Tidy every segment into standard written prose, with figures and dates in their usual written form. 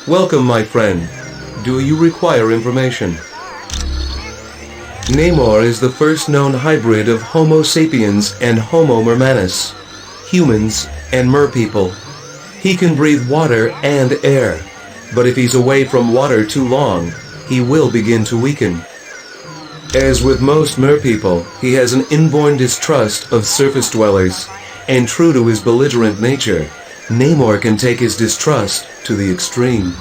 Welcome, my friend. Do you require information? Namor is the first known hybrid of Homo sapiens and Homo mermanus, humans and merpeople. He can breathe water and air, but if he's away from water too long, he will begin to weaken. As with most merpeople, he has an inborn distrust of surface dwellers, and true to his belligerent nature, Namor can take his distrust to the extreme.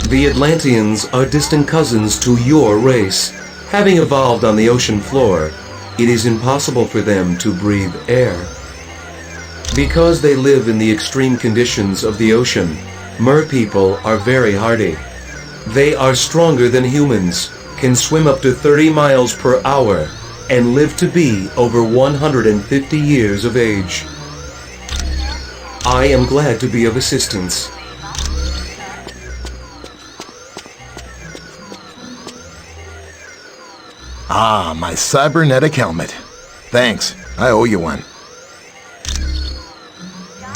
The Atlanteans are distant cousins to your race. Having evolved on the ocean floor, it is impossible for them to breathe air. Because they live in the extreme conditions of the ocean, merpeople are very hardy. They are stronger than humans, can swim up to 30 miles per hour, and live to be over 150 years of age. I am glad to be of assistance. Ah, my cybernetic helmet. Thanks, I owe you one.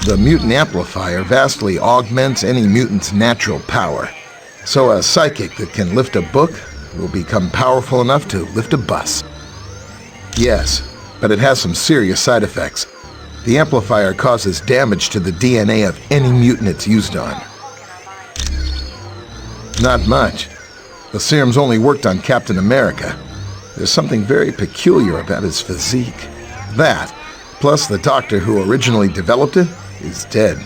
The mutant amplifier vastly augments any mutant's natural power. So a psychic that can lift a book will become powerful enough to lift a bus. Yes, but it has some serious side effects. The amplifier causes damage to the DNA of any mutant it's used on. Not much. The serum's only worked on Captain America. There's something very peculiar about his physique. That, plus the doctor who originally developed it, is dead.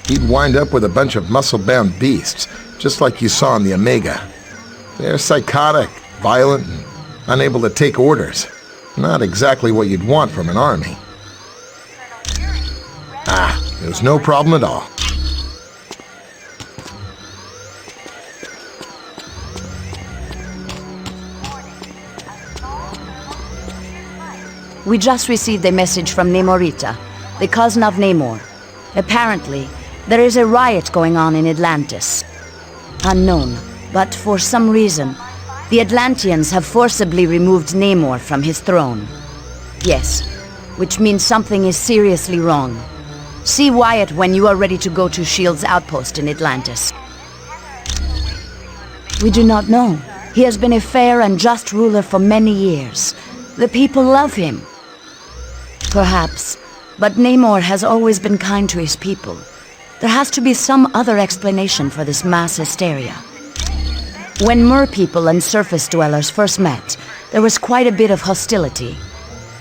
He'd wind up with a bunch of muscle-bound beasts, just like you saw in the Omega. They're psychotic, violent, and unable to take orders. Not exactly what you'd want from an army. Ah, it was no problem at all. We just received a message from Namorita, the cousin of Namor. Apparently, there is a riot going on in Atlantis. Unknown, but for some reason, the Atlanteans have forcibly removed Namor from his throne. Yes, which means something is seriously wrong. See Wyatt when you are ready to go to S.H.I.E.L.D.'s outpost in Atlantis. We do not know. He has been a fair and just ruler for many years. The people love him. Perhaps, but Namor has always been kind to his people. There has to be some other explanation for this mass hysteria. When merpeople and surface dwellers first met, there was quite a bit of hostility.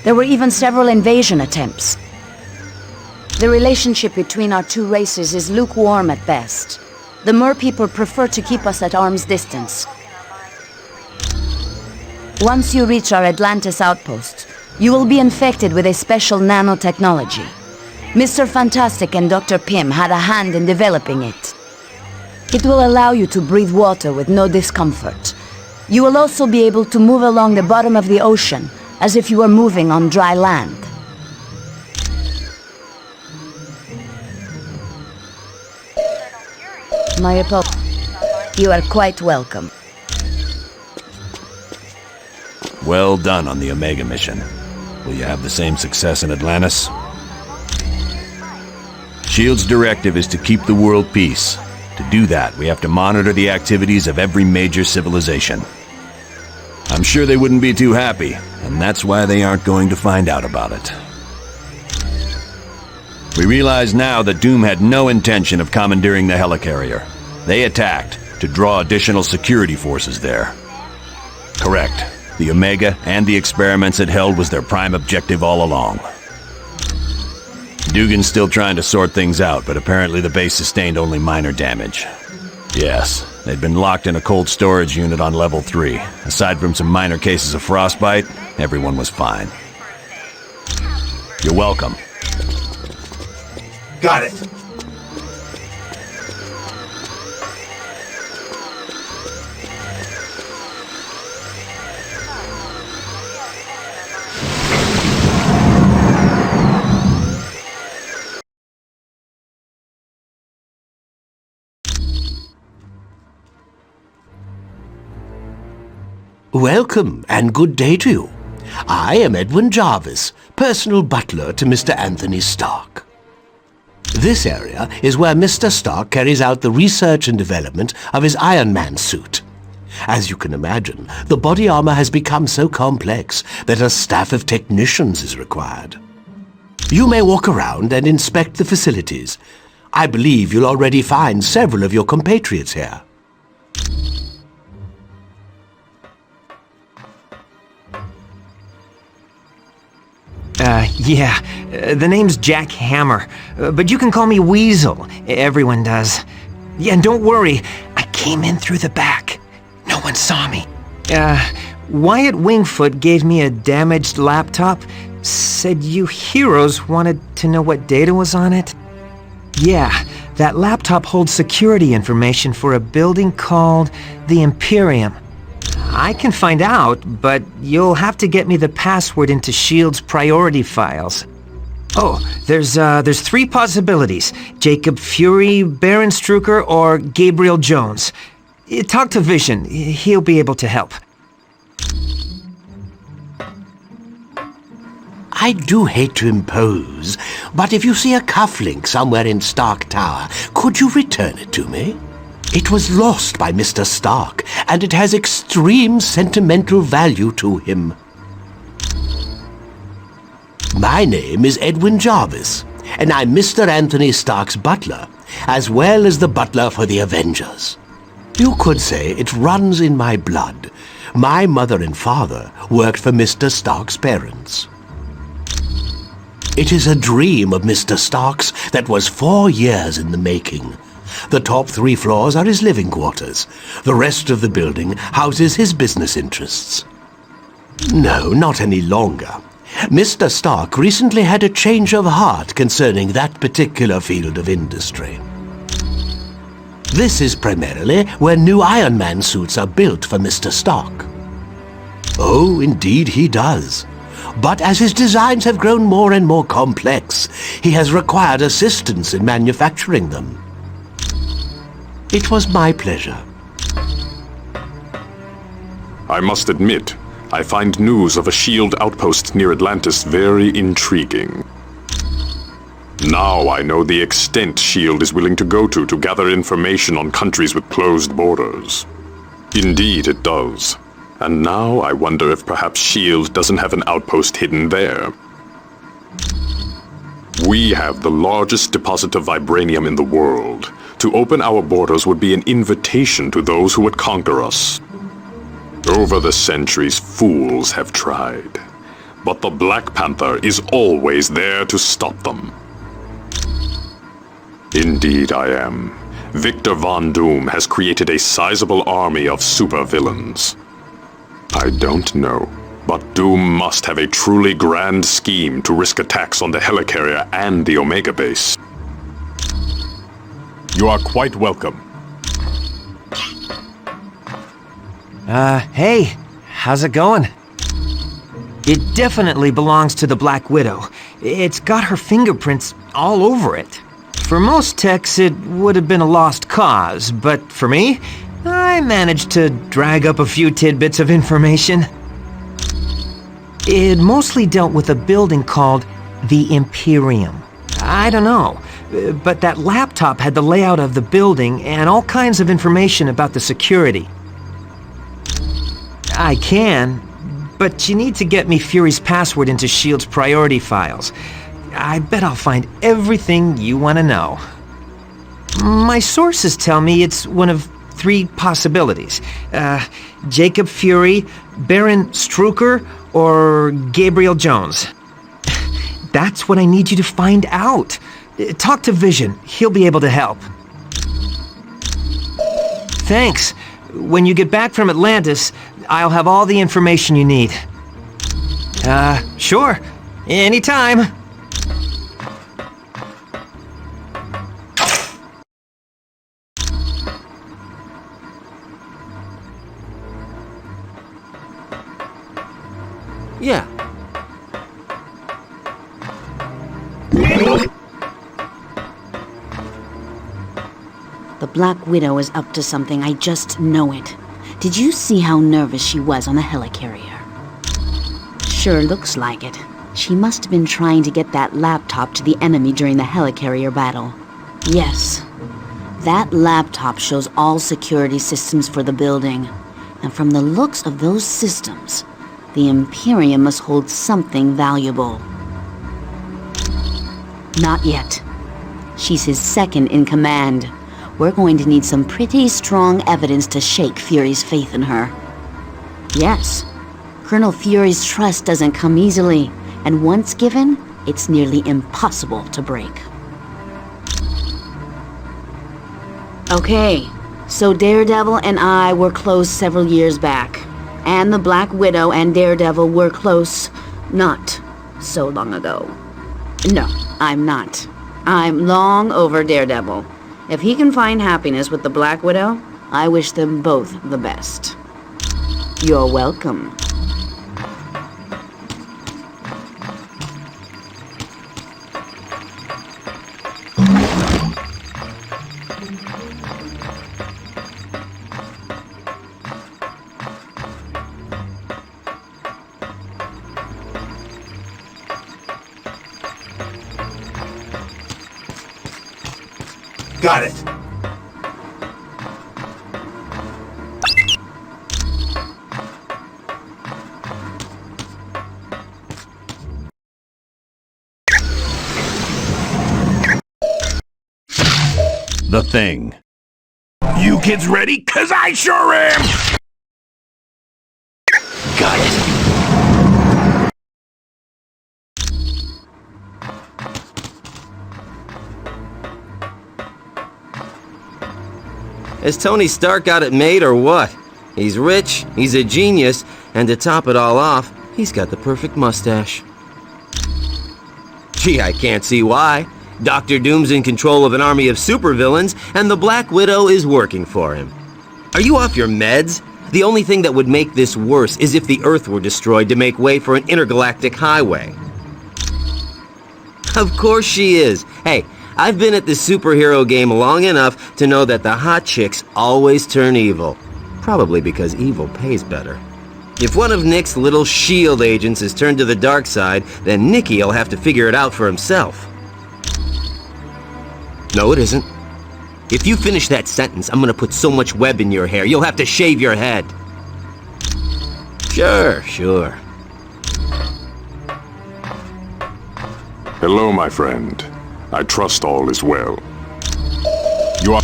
There were even several invasion attempts. The relationship between our two races is lukewarm at best. The merpeople prefer to keep us at arm's distance. Once you reach our Atlantis outpost, you will be infected with a special nanotechnology. Mr. Fantastic and Dr. Pym had a hand in developing it. It will allow you to breathe water with no discomfort. You will also be able to move along the bottom of the ocean as if you were moving on dry land. My apologies. You are quite welcome. Well done on the Omega mission. Will you have the same success in Atlantis? S.H.I.E.L.D.'s directive is to keep the world peace. To do that, we have to monitor the activities of every major civilization. I'm sure they wouldn't be too happy, and that's why they aren't going to find out about it. We realize now that Doom had no intention of commandeering the helicarrier. They attacked to draw additional security forces there. Correct. The Omega and the experiments it held was their prime objective all along. Dugan's still trying to sort things out, but apparently the base sustained only minor damage. Yes, they'd been locked in a cold storage unit on level 3. Aside from some minor cases of frostbite, everyone was fine. You're welcome. Got it. Welcome, and good day to you. I am Edwin Jarvis, personal butler to Mr. Anthony Stark. This area is where Mr. Stark carries out the research and development of his Iron Man suit. As you can imagine, the body armor has become so complex that a staff of technicians is required. You may walk around and inspect the facilities. I believe you'll already find several of your compatriots here. The name's Jack Hammer, but you can call me Weasel. Everyone does. Yeah, and don't worry, I came in through the back. No one saw me. Wyatt Wingfoot gave me a damaged laptop. Said you heroes wanted to know what data was on it? Yeah, that laptop holds security information for a building called the Imperium. I can find out, but you'll have to get me the password into S.H.I.E.L.D.'s priority files. Oh, there's three possibilities. Jacob Fury, Baron Strucker, or Gabriel Jones. Talk to Vision. He'll be able to help. I do hate to impose, but if you see a cufflink somewhere in Stark Tower, could you return it to me? It was lost by Mr. Stark, and it has extreme sentimental value to him. My name is Edwin Jarvis, and I'm Mr. Anthony Stark's butler, as well as the butler for the Avengers. You could say it runs in my blood. My mother and father worked for Mr. Stark's parents. It is a dream of Mr. Stark's that was 4 years in the making. The top 3 floors are his living quarters. The rest of the building houses his business interests. No, not any longer. Mr. Stark recently had a change of heart concerning that particular field of industry. This is primarily where new Iron Man suits are built for Mr. Stark. Oh, indeed he does. But as his designs have grown more and more complex, he has required assistance in manufacturing them. It was my pleasure. I must admit, I find news of a S.H.I.E.L.D. outpost near Atlantis very intriguing. Now I know the extent S.H.I.E.L.D. is willing to go to gather information on countries with closed borders. Indeed it does. And now I wonder if perhaps S.H.I.E.L.D. doesn't have an outpost hidden there. We have the largest deposit of vibranium in the world. To open our borders would be an invitation to those who would conquer us. Over the centuries, fools have tried. But the Black Panther is always there to stop them. Indeed I am. Victor Von Doom has created a sizable army of supervillains. I don't know, but Doom must have a truly grand scheme to risk attacks on the helicarrier and the Omega base. You are quite welcome. Hey, how's it going? It definitely belongs to the Black Widow. It's got her fingerprints all over it. For most techs, it would have been a lost cause, but for me, I managed to drag up a few tidbits of information. It mostly dealt with a building called the Imperium. I don't know, but that laptop had the layout of the building and all kinds of information about the security. I can, but you need to get me Fury's password into S.H.I.E.L.D.'s priority files. I bet I'll find everything you want to know. My sources tell me it's one of 3 possibilities. Jacob Fury, Baron Strucker, or Gabriel Jones. That's what I need you to find out. Talk to Vision. He'll be able to help. Thanks. When you get back from Atlantis, I'll have all the information you need. Sure. Anytime. Yeah. The Black Widow is up to something, I just know it. Did you see how nervous she was on the helicarrier? Sure looks like it. She must have been trying to get that laptop to the enemy during the helicarrier battle. Yes. That laptop shows all security systems for the building. And from the looks of those systems, the Imperium must hold something valuable. Not yet. She's his second in command. We're going to need some pretty strong evidence to shake Fury's faith in her. Yes, Colonel Fury's trust doesn't come easily, and once given, it's nearly impossible to break. Okay, so Daredevil and I were close several years back, and the Black Widow and Daredevil were close not so long ago. No, I'm not. I'm long over Daredevil. If he can find happiness with the Black Widow, I wish them both the best. You're welcome. Got it. The Thing. You kids ready? 'Cause I sure am! Got it. Has Tony Stark got it made or what? He's rich, he's a genius, and to top it all off, he's got the perfect mustache. Gee, I can't see why. Dr. Doom's in control of an army of supervillains, and the Black Widow is working for him. Are you off your meds? The only thing that would make this worse is if the Earth were destroyed to make way for an intergalactic highway. Of course she is. Hey, I've been at the superhero game long enough to know that the hot chicks always turn evil. Probably because evil pays better. If one of Nick's little S.H.I.E.L.D. agents is turned to the dark side, then Nicky'll have to figure it out for himself. No, it isn't. If you finish that sentence, I'm gonna put so much web in your hair, you'll have to shave your head. Sure. Hello, my friend. I trust all is well. You are...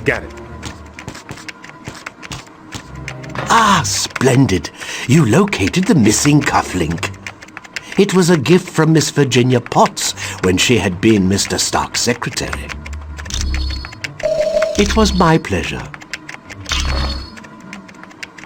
Got it. Ah, splendid. You located the missing cufflink. It was a gift from Miss Virginia Potts when she had been Mr. Stark's secretary. It was my pleasure.